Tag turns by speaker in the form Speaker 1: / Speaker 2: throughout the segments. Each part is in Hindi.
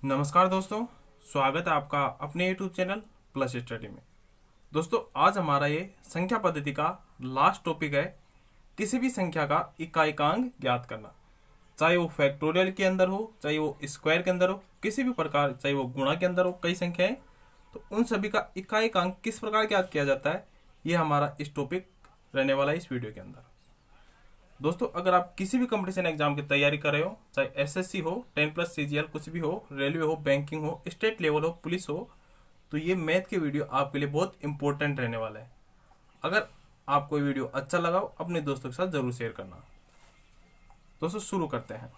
Speaker 1: नमस्कार दोस्तों, स्वागत है आपका अपने यूट्यूब चैनल प्लस स्टडी में। दोस्तों, आज हमारा ये संख्या पद्धति का लास्ट टॉपिक है। किसी भी संख्या का इकाइकांक ज्ञात करना, चाहे वो फैक्टोरियल के अंदर हो, चाहे वो स्क्वायर के अंदर हो, किसी भी प्रकार, चाहे वो गुणा के अंदर हो, कई संख्याएं, तो उन सभी का इकाइकांक किस प्रकार ज्ञात किया जाता है, ये हमारा इस टॉपिक रहने वाला है इस वीडियो के अंदर। दोस्तों, अगर आप किसी भी कंपटीशन एग्जाम की तैयारी कर रहे हो, चाहे एसएससी हो, 10+ सीजीएल कुछ भी हो, रेलवे हो, बैंकिंग हो, स्टेट लेवल हो, पुलिस हो, तो ये मैथ के वीडियो आपके लिए बहुत इंपॉर्टेंट रहने वाला है। अगर आपको ये वीडियो अच्छा लगा हो, अपने दोस्तों के साथ जरूर शेयर करना। दोस्तों, शुरू करते हैं।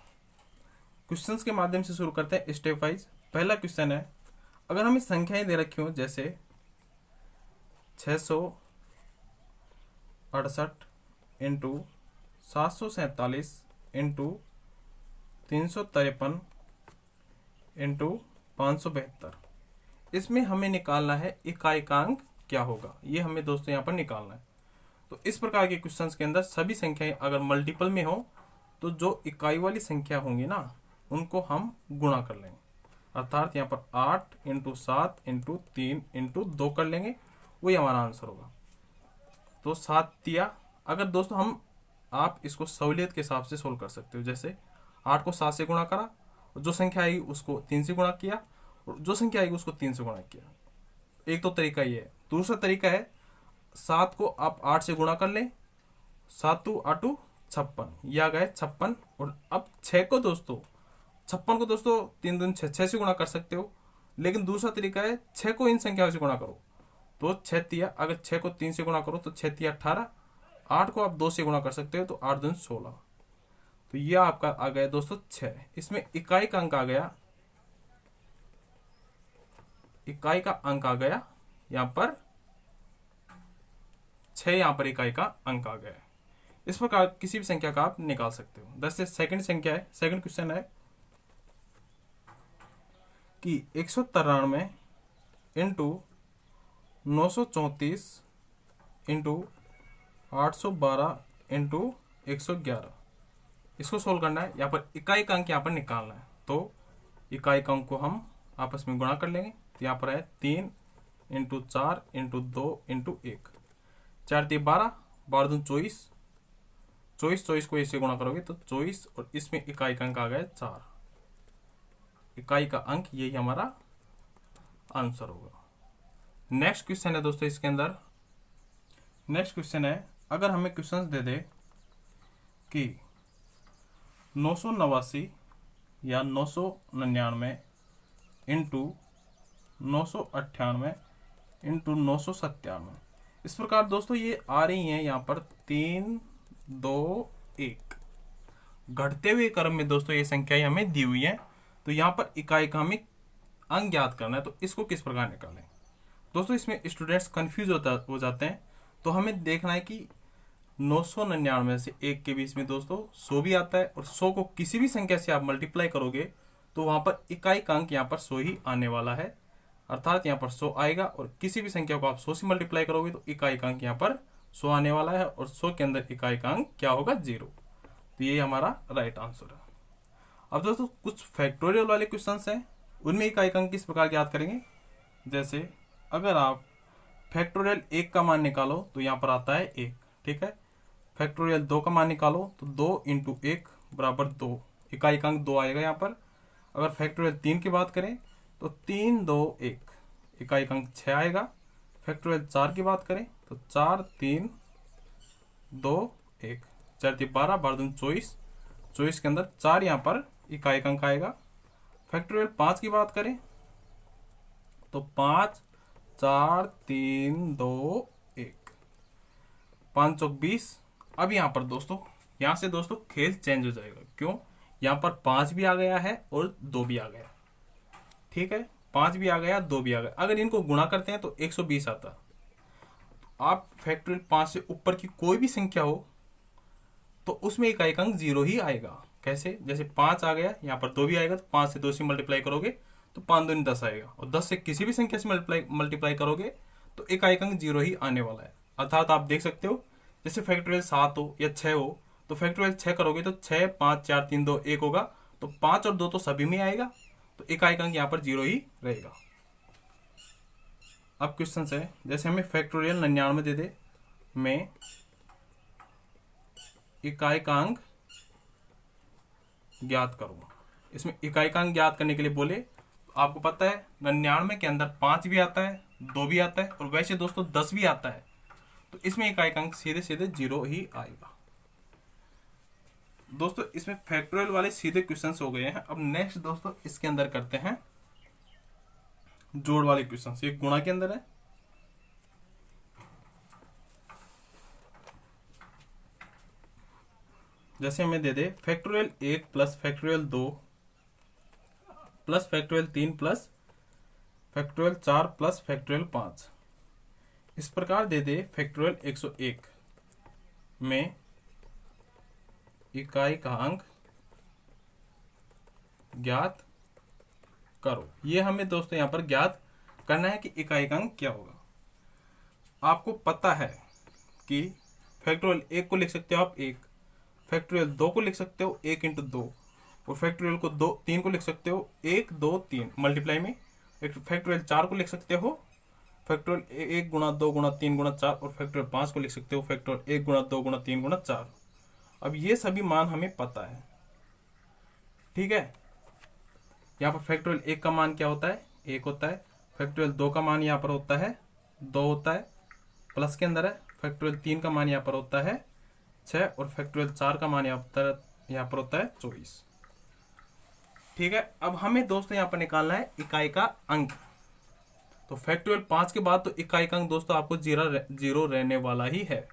Speaker 1: क्वेश्चंस के माध्यम से शुरू करते हैं स्टेप वाइज। पहला क्वेश्चन है, अगर हमें संख्याएं दे रखी हो जैसे 668 इंटू 747 इंटू 353 इंटू 572, इसमें हमें निकालना है इकाइकांक क्या होगा, ये हमें दोस्तों यहाँ पर निकालना है। तो इस प्रकार के क्वेश्चंस के अंदर सभी संख्याएं अगर मल्टीपल में हो तो जो इकाई वाली संख्या होंगी ना, उनको हम गुणा कर लेंगे। अर्थात यहाँ पर 8 इंटू 7 इंटू 3 इंटू 2 कर लेंगे, वही हमारा आंसर होगा। तो 7 दिया। अगर दोस्तों आप इसको सहूलियत के हिसाब से सोल्व कर सकते हो। जैसे 8 को 7 से गुणा करा, और जो संख्या आएगी उसको 3 से गुणा किया, और जो संख्या आएगी उसको 3 से गुणा किया। एक तो तरीका ये है। दूसरा तरीका है, 7 को आप 8 से गुणा कर लें, 7 2 8 56, यह आ गया 56। और अब 6 को दोस्तों, 56 को दोस्तों 3 दूनी 6 से गुणा कर सकते हो। लेकिन दूसरा तरीका है, 6 को इन संख्याओं से गुणा करो। तो 6 तिया, अगर 6 को 3 से गुणा करो तो 6 तिया 18, 8 को आप 2 से गुणा कर सकते हो तो 8 दूनी 16। तो ये आपका आ गया दोस्तों 6। इसमें इकाई का अंक आ गया, इकाई का अंक आ गया यहाँ पर 6, यहाँ पर इकाई का अंक आ गया। इस प्रकार किसी भी संख्या का आप निकाल सकते हो। 10 से सेकंड संख्या है, सेकंड क्वेश्चन है कि 193 इंटू 934 इंटू 812 इंटू 111, इसको सोल्व करना है। यहाँ पर इकाई का अंक यहाँ पर निकालना है। तो इकाई का अंक को हम आपस में गुणा कर लेंगे। तो यहाँ पर है 3 इंटू 4 इंटू 2 इंटू 1, 4 3 12, 12 दूनी 24, 24 को इससे गुणा करोगे तो 24, और इसमें इकाई का अंक आ गया 4। इकाई का अंक यही हमारा आंसर होगा। नेक्स्ट क्वेश्चन है दोस्तों इसके अंदर। नेक्स्ट क्वेश्चन है, अगर हमें क्वेश्चन दे दे कि 989 या 999 इंटू 998 इंटू 997, इस प्रकार दोस्तों ये आ रही हैं यहाँ पर 3 2 1, घटते हुए क्रम में दोस्तों ये संख्याएं हमें दी हुई हैं। तो यहाँ पर इकाई का हमें अंक ज्ञात करना है। तो इसको किस प्रकार निकालें दोस्तों, इसमें स्टूडेंट्स कंफ्यूज हो जाते हैं। तो हमें देखना है कि 999 से 1 के बीच में दोस्तों 100 भी आता है, और 100 को किसी भी संख्या से आप मल्टीप्लाई करोगे तो वहां पर इकाई का अंक यहाँ पर 100 ही आने वाला है। अर्थात यहाँ पर 100 आएगा, और किसी भी संख्या को आप 100 से मल्टीप्लाई करोगे तो इकाई का अंक यहाँ पर 100 आने वाला है, और 100 के अंदर इकाई का अंक क्या होगा, 0। तो ये हमारा राइट आंसर है। अब दोस्तों कुछ फैक्टोरियल वाले क्वेश्चन हैं, उनमें इकाई का अंक किस प्रकार ज्ञात करेंगे। जैसे अगर आप फैक्टोरियल 1 का मान निकालो तो यहाँ पर आता है 1, ठीक है। फैक्टोरियल 2 का मान निकालो तो 2 इंटू 1 बराबर 2, इकाई का अंक 2 आएगा यहाँ पर। अगर फैक्टोरियल 3 की बात करें तो 3 2 1, इकाई का अंक 6 आएगा। फैक्टोरियल 4 की बात करें तो 4 3 2 1, 4 3 12, 12 दूनी 24, 24 के अंदर 4 यहाँ पर इकाई का अंक आएगा। फैक्टोरियल 5 की बात करें तो 5 4 3 2 1, 5 चौक 20। अब यहाँ पर दोस्तों, यहाँ से दोस्तों खेल चेंज हो जाएगा। क्यों, यहाँ पर 5 भी आ गया है और 2 भी आ गया, ठीक है। 5 भी आ गया, 2 भी आ गया। अगर इनको गुणा करते हैं तो 120 आता। तो आप फैक्टोरियल 5 से ऊपर की कोई भी संख्या हो तो उसमें इकाई का अंक 0 ही आएगा। कैसे, जैसे 5 आ गया, यहाँ पर 2 भी आएगा, तो 5 से 2 से मल्टीप्लाई करोगे तो 5 दूनी 10 आएगा, और 10 से किसी भी संख्या से मल्टीप्लाई करोगे तो इकाई का अंक 0 ही आने वाला है। अर्थात आप देख सकते हो, जैसे फैक्टोरियल 7 हो या 6 हो तो फैक्टोरियल 6 करोगे तो 6 5 4 3 2 1 होगा, तो 5 और 2 तो सभी में आएगा। तो इकाई अंक यहाँ पर 0 ही रहेगा। अब क्वेश्चन है, जैसे हमें फैक्टोरियल 99 दे दे में इकाई का अंक ज्ञात करो। इसमें इकाई का अंक ज्ञात करने के लिए बोले, आपको पता है 99 के अंदर 5 भी आता है, 2 भी आता है और वैसे दोस्तों 10 भी आता है, तो इसमें इकाई का अंक सीधे सीधे 0 ही आएगा। दोस्तों इसमें फैक्टोरियल वाले सीधे क्वेश्चंस हो गए हैं। अब नेक्स्ट दोस्तों इसके अंदर करते हैं जोड़ वाले क्वेश्चंस। ये गुणा के अंदर है। जैसे हमें दे दे factorial 1 plus factorial 2 plus factorial 3 plus factorial 4 plus factorial 5, इस प्रकार दे दे फैक्टोरियल 101 में इकाई का अंक ज्ञात करो। ये हमें दोस्तों यहां पर ज्ञात करना है कि इकाई का अंक क्या होगा। आपको पता है कि फैक्टोरियल 1 को लिख सकते हो आप 1, फैक्टोरियल 2 को लिख सकते हो 1 इंटू 2, और फैक्टोरियल को 3 को लिख सकते हो 1 2 3 मल्टीप्लाई में। फैक्टोरियल 4 को लिख सकते हो फैक्टोरियल 1 गुणा 2 गुणा 3 गुणा 4, और फैक्टोरियल 5 को लिख सकते हो फैक्टोरियल 1 गुणा 2 गुणा 3 गुणा 4। अब ये सभी मान हमें पता है, ठीक है। यहाँ पर फैक्टोरियल 1 का मान क्या होता है, 1 होता है। फैक्टोरियल 2 का मान यहाँ पर होता है 2 होता है, प्लस के अंदर है। फैक्टोरियल 3 का मान यहाँ पर होता है 6, और फैक्टोरियल 4 का मान यहाँ पर होता है 24, ठीक है। अब हमें दोस्तों यहाँ पर निकालना है इकाई का अंक। तो फैक्टोरियल 5 के बाद तो इकाई का अंक दोस्तों आपको 0 रहने वाला ही है।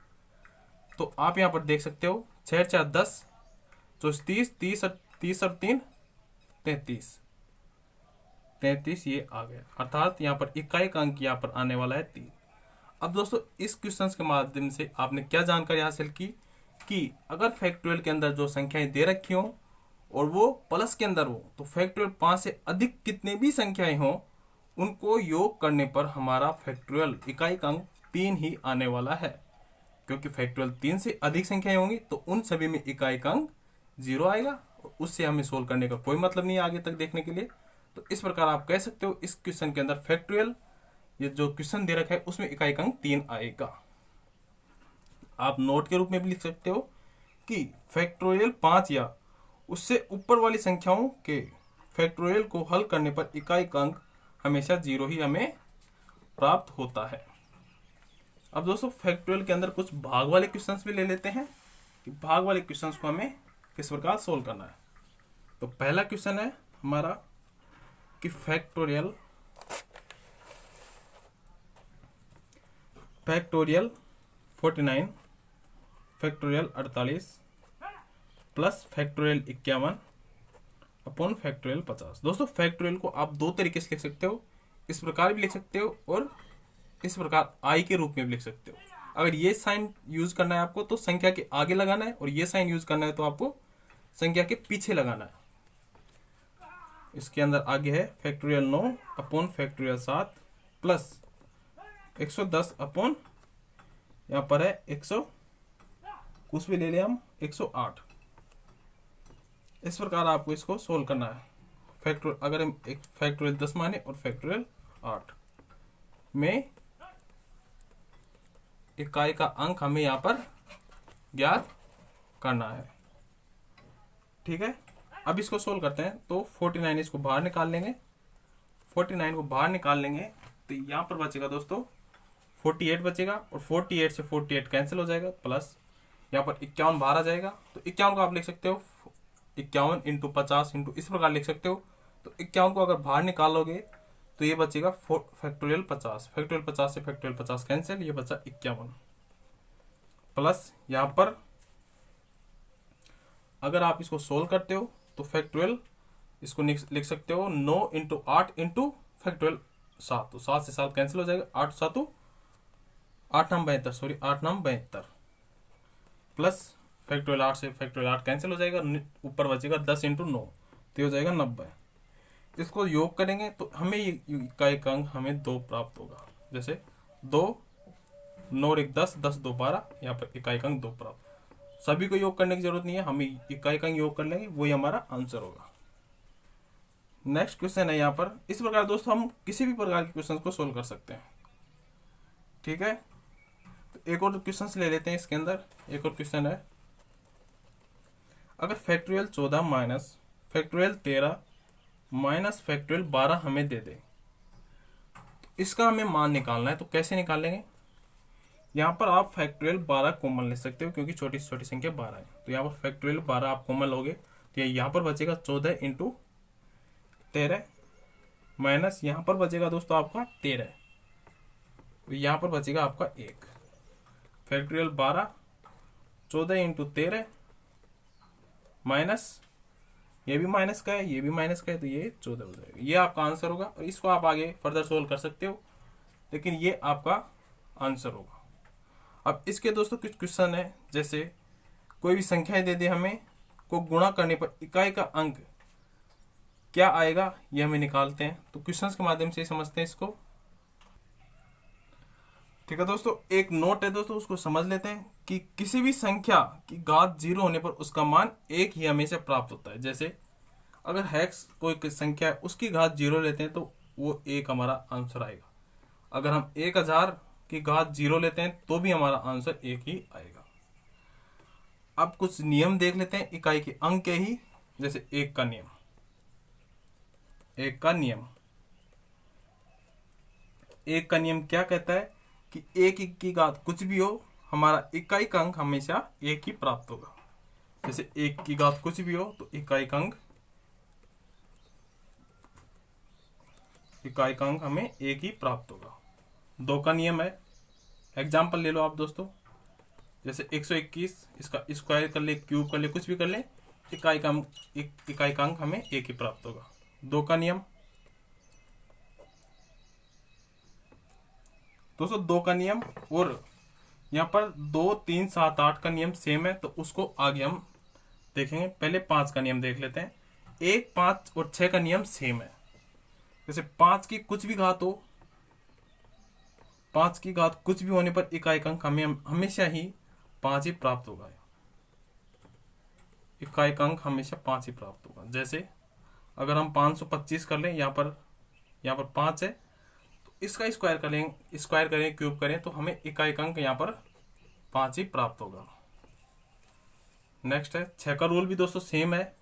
Speaker 1: तो आप यहाँ पर देख सकते हो 6 4 10, 34 30 और 3 33 ये आ गया, अर्थात यहाँ पर इकाई का अंक यहाँ पर आने वाला है 3। अब दोस्तों इस क्वेश्चन के माध्यम से आपने क्या जानकारी हासिल की कि अगर फैक्टोरियल के अंदर जो संख्याएं दे रखी हो और वो प्लस के अंदर हो, तो फैक्टोरियल 5 से अधिक कितने भी संख्याएं हो उनको योग करने पर हमारा फैक्टोरियल इकाई का अंक 3 ही आने वाला है। क्योंकि फैक्टोरियल 3 से अधिक संख्याएं होंगी तो उन सभी में इकाई का अंक 0 आएगा, और उससे हमें सोल्व करने का कोई मतलब नहीं है आगे तक देखने के लिए। तो इस प्रकार आप कह सकते हो इस क्वेश्चन के अंदर फैक्टोरियल, ये जो क्वेश्चन दे रखा है उसमें इकाई का अंक 3 आएगा। आप नोट के रूप में भी लिख सकते हो कि फैक्टोरियल 5 या उससे ऊपर वाली संख्याओं के फैक्टोरियल को हल करने पर इकाई का अंक हमेशा 0 ही हमें प्राप्त होता है। अब दोस्तों फैक्टोरियल के अंदर कुछ भाग वाले क्वेश्चंस भी ले लेते हैं कि भाग वाले क्वेश्चंस को हमें किस प्रकार सोल्व करना है। तो पहला क्वेश्चन है हमारा कि factorial 49 factorial 48 plus factorial 51 upon factorial 50। दोस्तों फैक्टोरियल को आप दो तरीके से लिख सकते हो, इस प्रकार भी लिख सकते हो और इस प्रकार आई के रूप में भी लिख सकते हो। अगर ये साइन यूज करना है आपको तो संख्या के आगे लगाना है, और ये साइन यूज करना है तो आपको संख्या के पीछे लगाना है। इसके अंदर आगे है factorial 9 upon factorial 7 plus 110 upon यहाँ पर है 100, कुछ भी ले लिया हम 108। इस प्रकार आपको इसको सोल्व करना है। फैक्टोरियल अगर हम एक फैक्टोरियल 10 माने और फैक्टोरियल 8 में इकाई का अंक हमें यहाँ पर ज्ञात करना है, ठीक है। अब इसको सोल्व करते हैं। तो 49 इसको बाहर निकाल लेंगे, 49 को बाहर निकाल लेंगे तो यहाँ पर बचेगा दोस्तों 48 बचेगा, और 48 से 48 कैंसिल हो जाएगा, प्लस यहाँ पर 51 बाहर आ जाएगा। तो 51 को आप लिख सकते हो 51 इंटू 50 इंटू इस प्रकार लिख सकते हो। तो 51 को अगर बाहर निकालोगे तो ये बचेगा फैक्टोरियल 50, फैक्टोरियल 50 से फैक्टोरियल 50 कैंसिल, ये बचा 51 प्लस यहाँ पर अगर आप इसको सोल्व करते हो तो फैक्टोरियल इसको लिख सकते हो 9 इंटू 8 इंटू फैक्टोरियल 7, तो 7 से 7 कैंसिल हो जाएगा, 8 7 8 9 72, सॉरी 8 9 72 प्लस फैक्टोरियल 8 से फैक्टोरियल 8 कैंसिल हो जाएगा, ऊपर बचेगा 10 इंटू 9 तो हो जाएगा 90। इसको योग करेंगे तो हमें ये इकाई का अंक हमें 2 प्राप्त होगा। जैसे 2 9 1 10 10 2 12, यहाँ पर इकाई का अंक 2 प्राप्त। सभी को योग करने की जरूरत नहीं है, हम इकाई का अंक योग कर लेंगे, वही हमारा आंसर होगा। नेक्स्ट क्वेश्चन है यहाँ पर। इस प्रकार दोस्तों हम किसी भी प्रकार के क्वेश्चन को सोल्व कर सकते हैं। ठीक है, तो एक और क्वेश्चन ले लेते हैं। इसके अंदर एक और क्वेश्चन है, अगर factorial 14 minus factorial 13 minus factorial 12 हमें दे दे, तो इसका हमें मान निकालना है। तो कैसे निकालेंगे? यहाँ पर आप फैक्टोरियल 12 कॉमन ले सकते हो क्योंकि छोटी से छोटी संख्या 12 है। तो यहाँ पर फैक्टोरियल 12 आप कॉमन लोगे तो यहाँ पर बचेगा 14 इंटू 13 माइनस यहाँ पर बचेगा दोस्तों आपका 13, तो यहाँ पर बचेगा आपका 1। फैक्टोरियल 12 14 इंटू 13 माइनस ये भी माइनस का है, ये भी माइनस का है, तो ये 14 हो जाएगा। ये आपका आंसर होगा और इसको आप आगे फर्दर सोल्व कर सकते हो, लेकिन ये आपका आंसर होगा। अब इसके दोस्तों कुछ क्वेश्चन है, जैसे कोई भी संख्या दे दे हमें, को गुणा करने पर इकाई का अंक क्या आएगा, ये हमें निकालते हैं। तो क्वेश्चंस के माध्यम से समझते हैं इसको। ठीक है दोस्तों, एक नोट है दोस्तों, उसको समझ लेते हैं कि किसी भी संख्या की घात 0 होने पर उसका मान 1 ही हमेशा प्राप्त होता है। जैसे अगर हेक्स कोई संख्या है उसकी घात 0 लेते हैं तो वो 1 हमारा आंसर आएगा। अगर हम 1000 की घात 0 लेते हैं तो भी हमारा आंसर 1 ही आएगा। अब कुछ नियम देख लेते हैं इकाई के अंक के ही, जैसे 1 का नियम। 1 का नियम, 1 का नियम क्या कहता है कि 1 की घात कुछ भी हो, हमारा इकाई का अंक हमेशा 1 ही प्राप्त होगा। जैसे 1 की घात कुछ भी हो तो इकाई का अंक हमें 1 ही प्राप्त होगा। 2 का नियम है, एग्जाम्पल ले लो आप दोस्तों, जैसे 121, इसका स्क्वायर कर ले, क्यूब कर ले, कुछ भी कर ले, इकाई का अंक हमें 1 ही प्राप्त होगा। 2 का नियम दोस्तों, 2 का नियम और यहाँ पर 2, 3, 7, 8 का नियम सेम है, तो उसको आगे हम देखेंगे। पहले 5 का नियम देख लेते हैं। 1, 5 और 6 का नियम सेम है। जैसे 5 की कुछ भी घात हो, 5 की घात कुछ भी होने पर इकाई का अंक हमें हमेशा ही 5 ही प्राप्त होगा। इकाई का अंक हमेशा 5 ही प्राप्त होगा। जैसे अगर हम 525 कर लें, यहाँ पर 5 है, तो इसका स्क्वायर करें, क्यूब करें, तो हमें इकाई का अंक यहाँ पर 5 ही प्राप्त होगा। नेक्स्ट है 6 का रूल भी दोस्तों सेम है।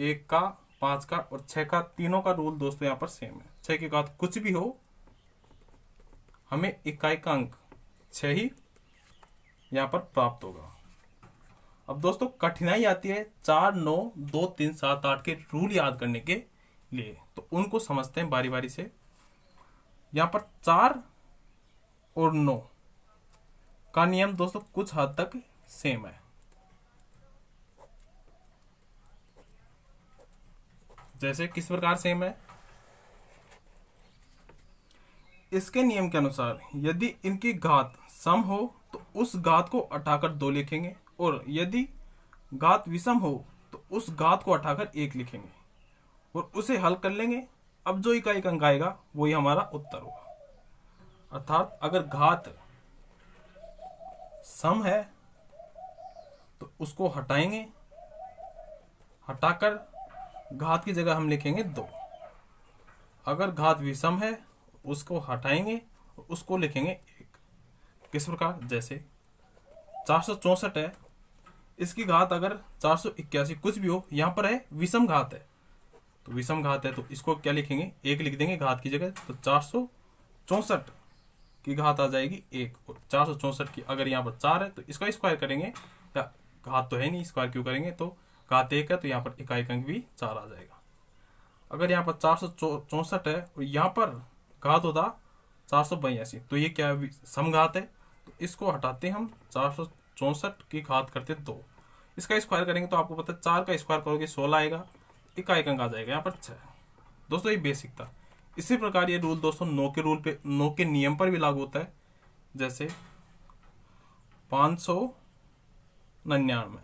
Speaker 1: 1 का, 5 का और 6 का, तीनों का रूल दोस्तों यहाँ पर सेम है। 6 की घात कुछ भी हो, हमें इकाई का अंक 6 ही यहाँ पर प्राप्त होगा। अब दोस्तों कठिनाई आती है 4, 9, 2, 3, 7, 8 के रूल याद करने के लिए, तो उनको समझते हैं बारी बारी से। यहाँ पर 4 और 9 का नियम दोस्तों कुछ हद तक सेम है। जैसे किस प्रकार सेम है? इसके नियम के अनुसार यदि इनकी घात सम हो तो उस घात को हटाकर 2 लिखेंगे, और यदि घात विषम हो तो उस घात को हटाकर 1 लिखेंगे और उसे हल कर लेंगे। अब जो इकाई का अंक आएगा वही हमारा उत्तर होगा। अर्थात अगर घात सम है तो उसको हटाएंगे, हटाकर घात की जगह हम लिखेंगे 2। अगर घात विषम है उसको हटाएंगे, उसको लिखेंगे 1। किस प्रकार? जैसे 464 है, इसकी घात अगर 481 कुछ भी हो, यहाँ पर है विषम घात है, तो विषम घात है तो इसको क्या लिखेंगे? 1 लिख देंगे घात की जगह। तो 464 की घात आ जाएगी 1, और 464 की अगर यहाँ पर 4 है तो इसका स्क्वायर करेंगे, या घात तो है नहीं, स्क्वायर क्यों करेंगे, तो घात 1 है तो यहाँ पर इकाई का अंक भी 4 आ जाएगा। अगर यहाँ पर 464 है और यहाँ पर घात होता 482, तो ये क्या समघात है, तो इसको हटाते हम, 464 की घात करते 2, इसका स्क्वायर करेंगे तो आपको पता है 4 का स्क्वायर करोगे 16 आएगा, इकाई का अंक आ जाएगा यहाँ पर 6। दोस्तों ये बेसिक था। इसी प्रकार ये रूल दोस्तों 9 के नियम पर भी लागू होता है। जैसे 599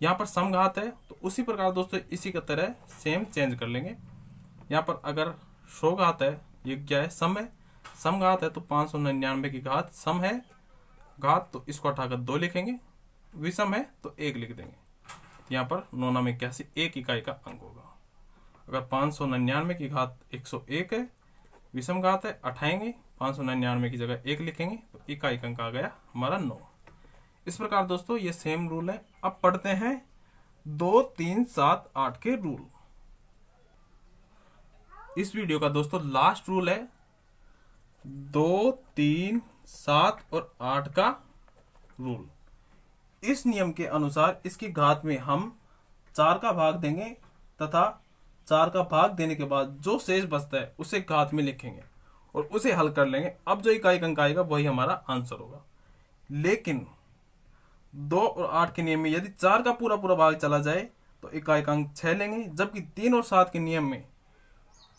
Speaker 1: यहाँ पर समघात है, तो उसी प्रकार दोस्तों इसी की तरह सेम चेंज कर लेंगे। यहाँ पर अगर 100 घात है, ये क्या है? सम है, समघात है, तो 599 की घात सम है घात, तो इसको हटाकर 2 लिखेंगे, विषम है तो 1 लिख देंगे। यहाँ पर 9 9 81 1 इकाई का अंक होगा। अगर 599 की घात 101 है, विषम घात है, उठाएंगे 599 की जगह 1 लिखेंगे तो इकाई का अंक आ गया हमारा 9। इस प्रकार दोस्तों ये सेम रूल है। अब पढ़ते हैं 2 3 7 8 के रूल। इस वीडियो का दोस्तों लास्ट रूल है 2 3 7 और 8 का रूल। इस नियम के अनुसार इसकी घात में हम 4 का भाग देंगे तथा 4 का भाग देने के बाद जो शेष बचता है उसे घात में लिखेंगे और उसे हल कर लेंगे। अब जो इकाई का अंक आएगा वही हमारा आंसर होगा। लेकिन 2 और 8 के नियम में यदि 4 का पूरा पूरा भाग चला जाए तो इकाई का अंक 6 लेंगे, जबकि 3 और 7 के नियम में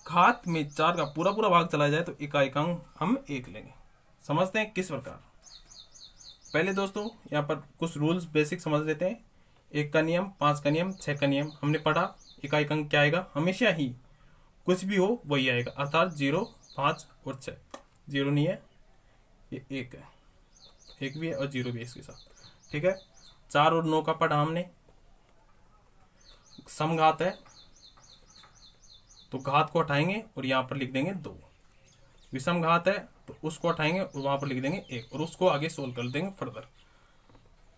Speaker 1: घात में 4 का पूरा पूरा भाग चला जाए तो इकाई का अंक हम 1 लेंगे। समझते हैं किस प्रकार। पहले दोस्तों यहाँ पर कुछ रूल्स बेसिक समझ लेते हैं। 1 का नियम, 5 का नियम, 6 का नियम हमने पढ़ा। इकाई का अंक क्या आएगा, हमेशा ही कुछ भी हो वही आएगा, अर्थात 0 5 और 6। 0 नहीं है, ये 1 है, 1 भी है और 0 भी है इसके साथ। ठीक है। 4 और 9 का पढ़ा हमने। समघात है तो घात को हटाएंगे और यहाँ पर लिख देंगे 2। विषम घात है तो उसको हटाएंगे और वहां पर लिख देंगे 1 और उसको आगे सोल्व कर देंगे फर्दर।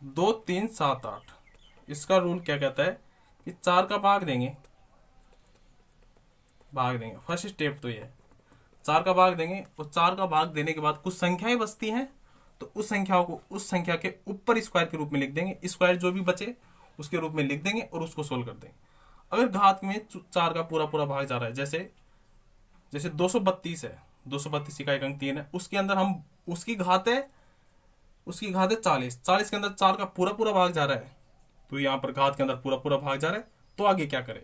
Speaker 1: 2 3 7 8 इसका रूल क्या कहता है कि 4 का भाग देंगे फर्स्ट स्टेप तो ये है। 4 का भाग देंगे और 4 का भाग देने के बाद कुछ संख्याएं बचती हैं तो उस संख्याओं को उस संख्या के ऊपर स्क्वायर के रूप में लिख देंगे। स्क्वायर जो भी बचे उसके रूप में लिख देंगे और उसको सोल्व कर देंगे। अगर घात में 4 का पूरा पूरा भाग जा रहा है, जैसे 232 है, 232 इकाई का अंक 3 है, उसके अंदर हम उसकी घात है 40 के अंदर 4 का पूरा पूरा भाग जा रहा है तो यहाँ पर घात के अंदर पूरा पूरा भाग जा रहा है तो आगे क्या करें,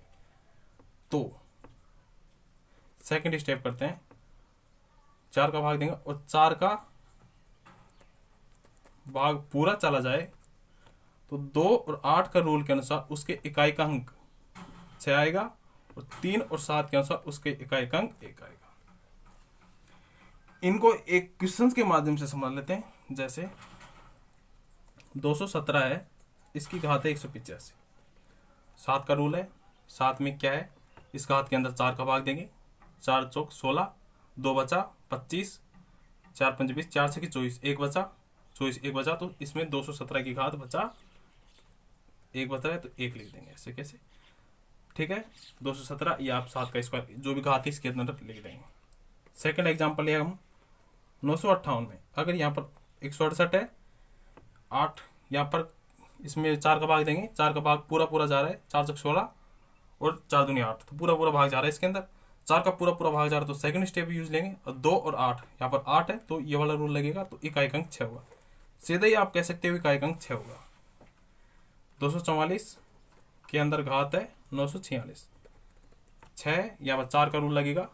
Speaker 1: तो सेकंड स्टेप करते हैं। 4 का भाग देंगे और 4 का भाग पूरा चला जाए तो 2 और 8 का रूल के अनुसार उसके इकाई का अंक 6 आएगा और 3 और 7 के अनुसार उसके इकाई का अंक 1 आएगा। इनको एक क्वेश्चन के माध्यम से समझ लेते हैं। जैसे 217 है, इसकी घात है 185। 7 का रूल है, 7 में क्या है, इस घात के अंदर 4 का भाग देंगे, 4 चौक 16, 2 बचा 25, 4 पंच 20, 4 से 24, 1 बचा 24, 1 बचा तो इसमें 217 की घात बचा 1 बचा है तो 1 लिख देंगे। ऐसे कैसे, ठीक है। 217 या आप 7 का स्क्वायर जो भी घात है इसके अंदर लिख देंगे। सेकंड एग्जांपल है हम 958 में। अगर यहाँ पर 168 है, 8 यहाँ पर इसमें 4 का भाग देंगे, 4 का भाग पूरा पूरा जा रहा है, 4 चौक 16 और 4 दूनी 8 तो पूरा पूरा भाग जा रहा है इसके अंदर। 4 का पूरा पूरा भाग जा रहा है तो सेकंड स्टेप यूज लेंगे और 2 और 8 यहाँ पर 8 है तो ये वाला रूल लगेगा तो इकाई का अंक 6 होगा। सीधा ही आप कह सकते हो इकाई का अंक 6 होगा। 244 के अंदर घात है 946, 6 यहाँ पर 4 का रूल लगेगा।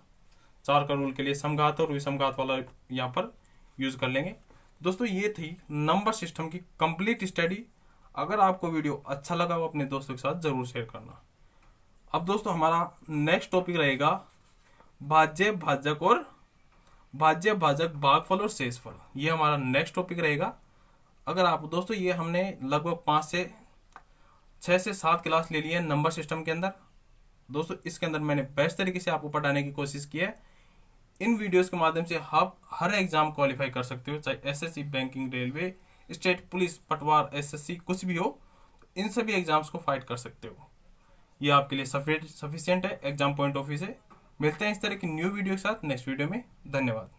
Speaker 1: 4 का रूल के लिए समघात और विषमघात वाला यहाँ पर यूज कर लेंगे। दोस्तों ये थी नंबर सिस्टम की कंप्लीट स्टडी। अगर आपको वीडियो अच्छा लगा हो अपने दोस्तों के साथ जरूर शेयर करना। अब दोस्तों हमारा नेक्स्ट टॉपिक रहेगा भाज्य भाजक और भाज्य भाजक भागफल और शेषफल। ये हमारा नेक्स्ट टॉपिक रहेगा। अगर आप दोस्तों ये हमने लगभग 5 से 6 से 7 क्लास ले लिए हैं नंबर सिस्टम के अंदर। दोस्तों इसके अंदर मैंने बेस्ट तरीके से आपको पढ़ाने की कोशिश की है। इन वीडियोस के माध्यम से आप हर एग्जाम क्वालिफाई कर सकते हो, चाहे SSC, banking, railway, state police, पटवार, एसएससी कुछ भी हो, इन सभी एग्जाम्स को फाइट कर सकते हो। ये आपके लिए सफिशिएंट है एग्जाम पॉइंट ऑफ व्यू से। मिलते हैं इस तरह की न्यू वीडियो के साथ नेक्स्ट वीडियो में। धन्यवाद।